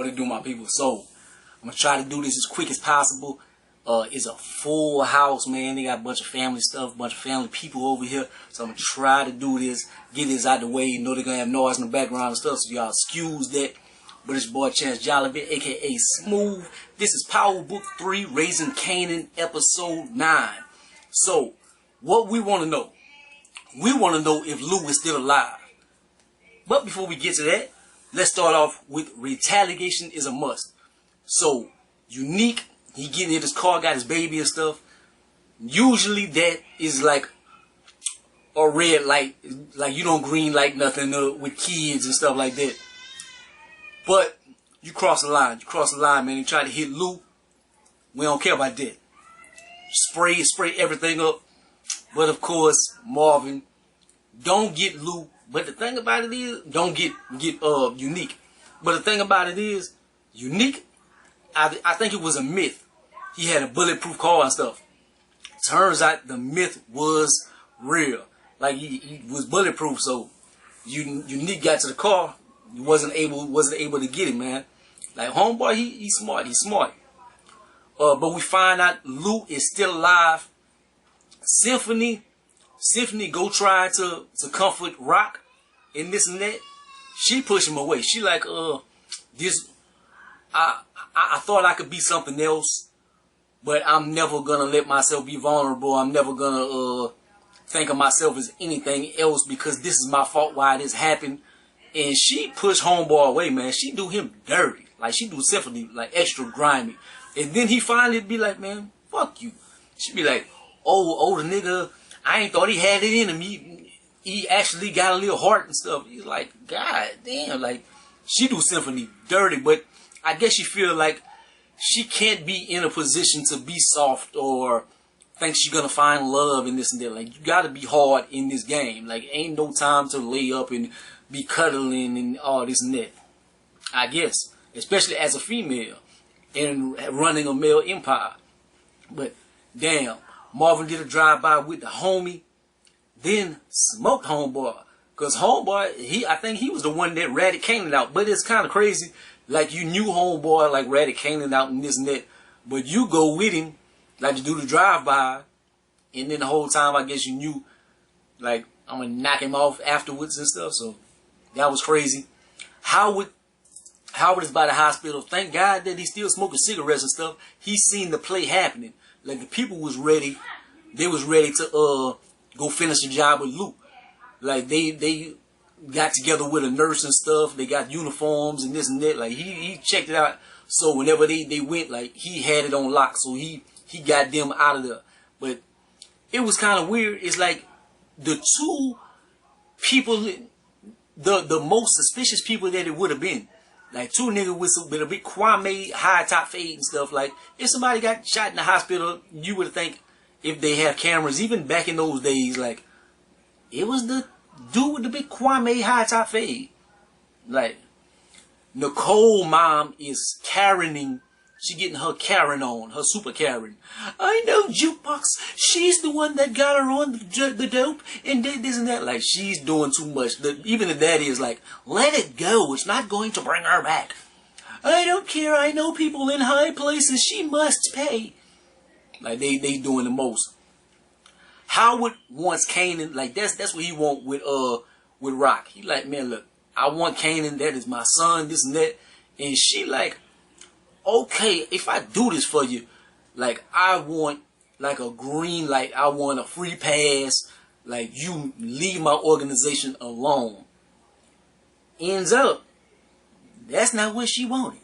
What it do, my people? So I'm gonna try to do this as quick as possible. It's a full house, man. They got a bunch of family stuff, a bunch of family people over here. So I'm gonna try to do this, get this out the way. You know they're gonna have noise in the background and stuff, so y'all excuse that. But it's your boy ChanceJolivette, aka Smooth. This is Power Book 3, Raising Kanan, Episode 9. So, what we want to know if Lou is still alive. But before we get to that, let's start off with retaliation is a must. So, Unique, he getting in his car, got his baby and stuff. Usually that is like a red light, like you don't green light nothing with kids and stuff like that. But you cross the line. You cross the line, man. You try to hit Lou. We don't care about that. Spray everything up. But of course, Marvin, don't get Lou. But the thing about it is, don't get Unique. But the thing about it is, Unique, I think it was a myth. He had a bulletproof car and stuff. Turns out the myth was real. Like he was bulletproof. So Unique got to the car. He wasn't able to get it, man. Like homeboy, he's smart. But we find out Lou is still alive. Symphony go try to comfort Rock and this and that. She push him away. She like, this. I thought I could be something else, but I'm never gonna let myself be vulnerable. I'm never gonna think of myself as anything else because this is my fault why this happened. And she pushed homeboy away, man. She do him dirty. Like, she do Symphony, like, extra grimy. And then he finally be like, man, fuck you. She be like, oh, the nigga, I ain't thought he had it in him. He actually got a little heart and stuff. He's like, God damn. Like, she do Symphony dirty. But I guess she feel like she can't be in a position to be soft or think she's gonna find love and this and that. Like, you gotta be hard in this game. Like, ain't no time to lay up and be cuddling and all this and that. I guess. Especially as a female and running a male empire. But damn, Marvin did a drive-by with the homie, then smoked homeboy. Cause homeboy, I think he was the one that ratted Kanan out. But it's kind of crazy. Like you knew homeboy like ratted Kanan out and this and that. But you go with him, like to do the drive-by. And then the whole time I guess you knew, like, I'm gonna knock him off afterwards and stuff. So that was crazy. Howard is by the hospital. Thank God that he's still smoking cigarettes and stuff. He's seen the play happening. Like the people was ready. They was ready to go finish the job with Luke. Like they got together with a nurse and stuff. They got uniforms and this and that. Like he checked it out. So whenever they went, like he had it on lock. So he got them out of there. But it was kind of weird. It's like the two people, the most suspicious people that it would have been. Like two niggas with a big Kwame high top fade and stuff. Like if somebody got shot in the hospital, you would think if they have cameras, even back in those days, like it was the dude with the big Kwame high top fade. Like Nicole mom is Karening. She getting her Karen on, her super Karen. I know Jukebox. She's the one that got her on the dope and did this and that. Like, she's doing too much. Even the daddy is like, let it go. It's not going to bring her back. I don't care. I know people in high places. She must pay. Like, they doing the most. Howard wants Kanan. Like, that's what he want with Rock. He like, man, look, I want Kanan. That is my son, this and that. And she like, okay, if I do this for you, like, I want, like, a green light. I want a free pass. Like, you leave my organization alone. Ends up, that's not what she wanted.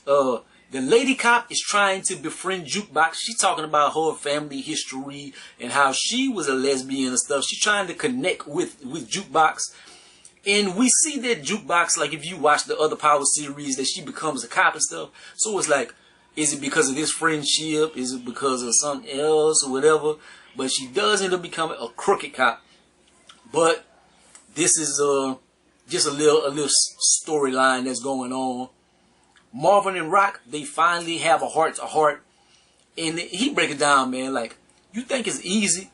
The lady cop is trying to befriend Jukebox. She's talking about her family history and how she was a lesbian and stuff. She's trying to connect with Jukebox. And we see that Jukebox, like if you watch the other Power series, that she becomes a cop and stuff. So it's like, is it because of this friendship? Is it because of something else or whatever? But she does end up becoming a crooked cop. But this is just a little storyline that's going on. Marvin and Rock, they finally have a heart-to-heart. And he break it down, man. Like, you think it's easy?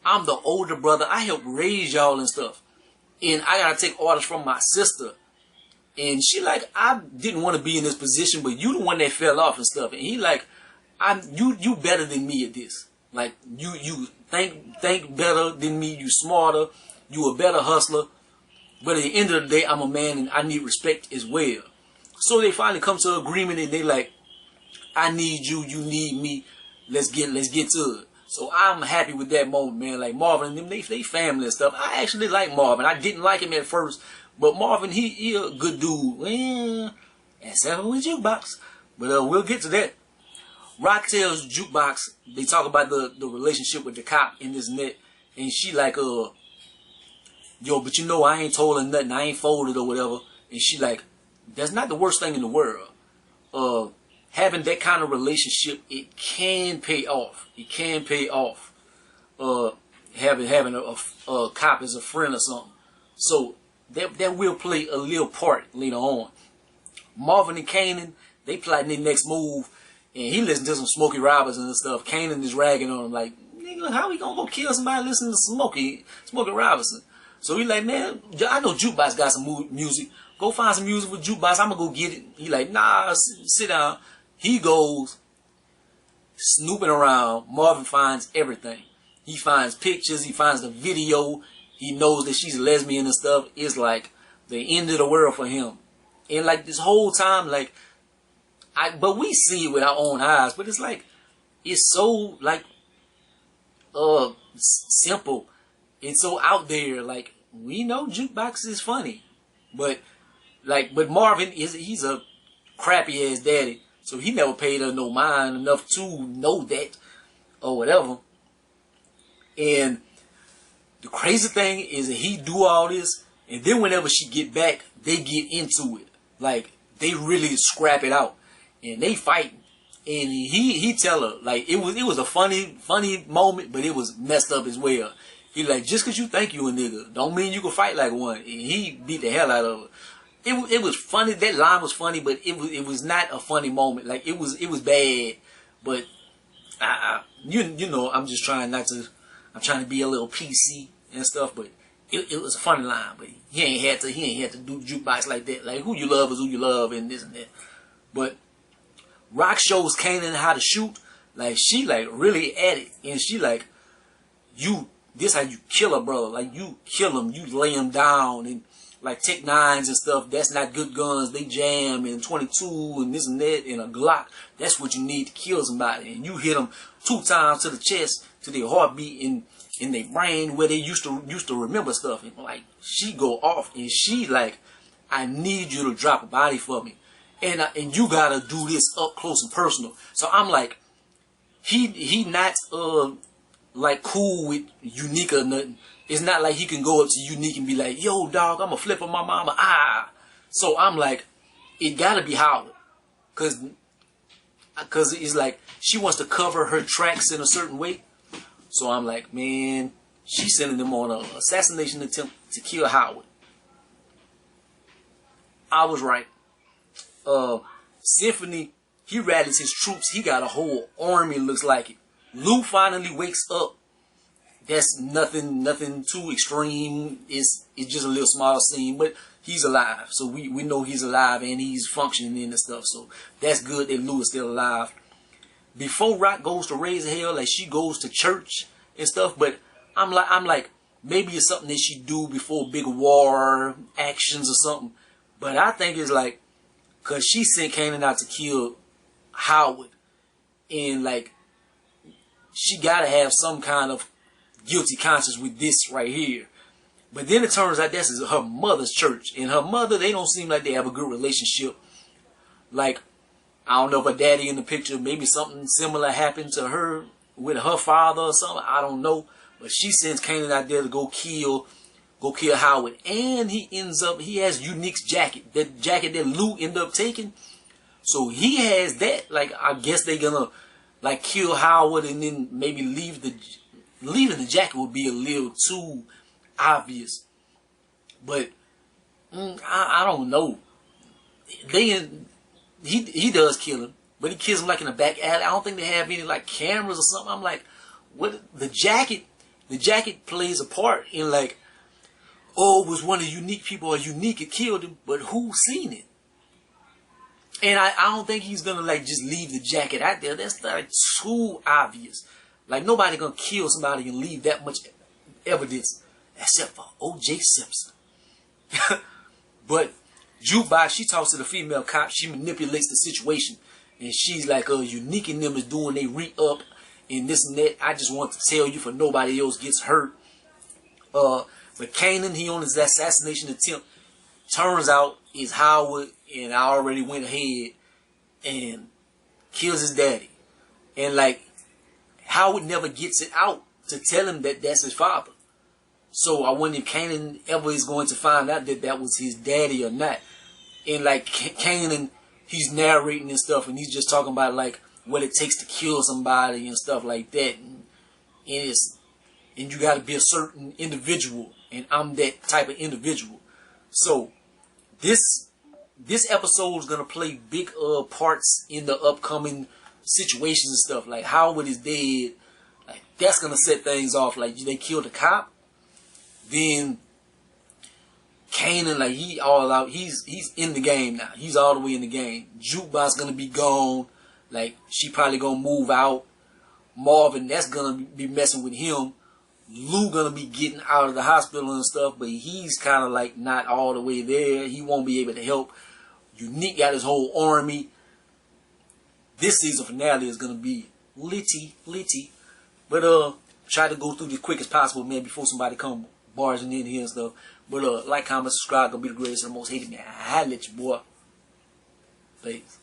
I'm the older brother. I helped raise y'all and stuff. And I gotta take orders from my sister. And she like, I didn't want to be in this position, but you the one that fell off and stuff. And he like, you better than me at this. Like, you think better than me, you smarter, you a better hustler. But at the end of the day, I'm a man and I need respect as well. So they finally come to an agreement and they like, I need you, you need me, let's get to it. So I'm happy with that moment, man. Like Marvin and them, they family and stuff. I actually like Marvin. I didn't like him at first, but Marvin, he a good dude. Well, except with Jukebox. But we'll get to that. Rock tells Jukebox, they talk about the relationship with the cop in this net, and she like, yo, but you know I ain't told her nothing, I ain't folded or whatever. And she like, that's not the worst thing in the world. Having that kind of relationship, it can pay off. It can pay off. Having a cop as a friend or something. So that will play a little part later on. Marvin and Kanan, they plotting their next move, and he listens to some Smokey Robinson and stuff. Kanan is ragging on him like, nigga, how we gonna go kill somebody listening to Smokey Robinson? So he like, man, I know Jukebox got some music. Go find some music with Jukebox. I'm gonna go get it. He like, nah, sit down. He goes snooping around. Marvin finds everything. He finds pictures. He finds the video. He knows that she's a lesbian and stuff. It's like the end of the world for him. And like this whole time, like, but we see it with our own eyes. But it's like, it's so like, simple. It's so out there. Like, we know Jukebox is funny, but Marvin he's a crappy ass daddy. So he never paid her no mind enough to know that or whatever. And the crazy thing is that he do all this, and then whenever she get back, they get into it. Like, they really scrap it out. And they fight. And he tell her, like, it was a funny moment, but it was messed up as well. He like, just cause you think you a nigga, don't mean you can fight like one. And he beat the hell out of her. It was funny. That line was funny, but it was not a funny moment. Like it was bad, but you know, I'm just trying not to. I'm trying to be a little PC and stuff, but it was a funny line. But he ain't had to do Jukebox like that. Like, who you love is who you love, and this and that. But Rock shows Kanan how to shoot. Like, she like really at it, and she like, this how you kill a brother. Like, you kill him, you lay him down, and like Tech 9s and stuff, that's not good guns. They jam, and 22 and this and that, and a Glock. That's what you need to kill somebody. And you hit them 2 times to the chest, to their heartbeat in their brain where they used to remember stuff. And like, she go off, and she like, I need you to drop a body for me, and you gotta do this up close and personal. So I'm like, he not like cool with Unique or nothing. It's not like he can go up to Unique and be like, yo, dog, I'm going to flip on my mama. So I'm like, it got to be Howard. Because it's like, she wants to cover her tracks in a certain way. So I'm like, man, she's sending them on an assassination attempt to kill Howard. I was right. Symphony, he rallies his troops. He got a whole army, looks like it. Lou finally wakes up. That's nothing too extreme. It's just a little small scene, but he's alive. So we know he's alive and he's functioning and stuff. So that's good that Lou is still alive. Before Rock goes to raise hell, like, she goes to church and stuff, but I'm like, maybe it's something that she do before big war actions or something. But I think it's like, cause she sent Kanan out to kill Howard, and like, she gotta have some kind of guilty conscience with this right here. But then it turns out this is her mother's church, and her mother, they don't seem like they have a good relationship. Like, I don't know if her daddy in the picture, maybe something similar happened to her with her father or something, I don't know. But she sends Kanan out there to go kill Howard, and he has Unique's jacket, that jacket that Lou ended up taking. So he has that. Like, I guess they gonna like kill Howard and then maybe leaving the jacket would be a little too obvious. But I don't know. He does kill him, but he kills him like in a back alley. I don't think they have any like cameras or something. I'm like, what? The jacket plays a part in like oh, it was one of the unique people or unique it killed him, but who seen it? And I don't think he's gonna like just leave the jacket out there. That's like too obvious. Like nobody gonna kill somebody and leave that much evidence except for O.J. Simpson. But Jukebox, she talks to the female cop. She manipulates the situation, and she's like, Unique and them is doing they re-up and this and that. I just want to tell you for nobody else gets hurt. But Kanan, he on his assassination attempt. Turns out is Howard, and I already went ahead and kills his daddy. And like Howard never gets it out to tell him that that's his father. So I wonder if Kanan ever is going to find out that that was his daddy or not. And like Kanan, he's narrating and stuff, and he's just talking about like what it takes to kill somebody and stuff like that. And you got to be a certain individual, and I'm that type of individual. So this episode is gonna play big parts in the upcoming situations and stuff. Like Howard is dead, like that's gonna set things off. Like they killed the cop, then Kanan, like he all out. He's in the game now. He's all the way in the game. Jukebox gonna be gone. Like she probably gonna move out. Marvin, that's gonna be messing with him. Lou gonna be getting out of the hospital and stuff, but he's kind of like not all the way there. He won't be able to help. Unique got his whole army. This season finale is gonna be litty. But try to go through the quick as possible, man, before somebody come barging in here and stuff. But like, comment, subscribe, gonna be the greatest and the most hated, man. I let you, boy. Peace.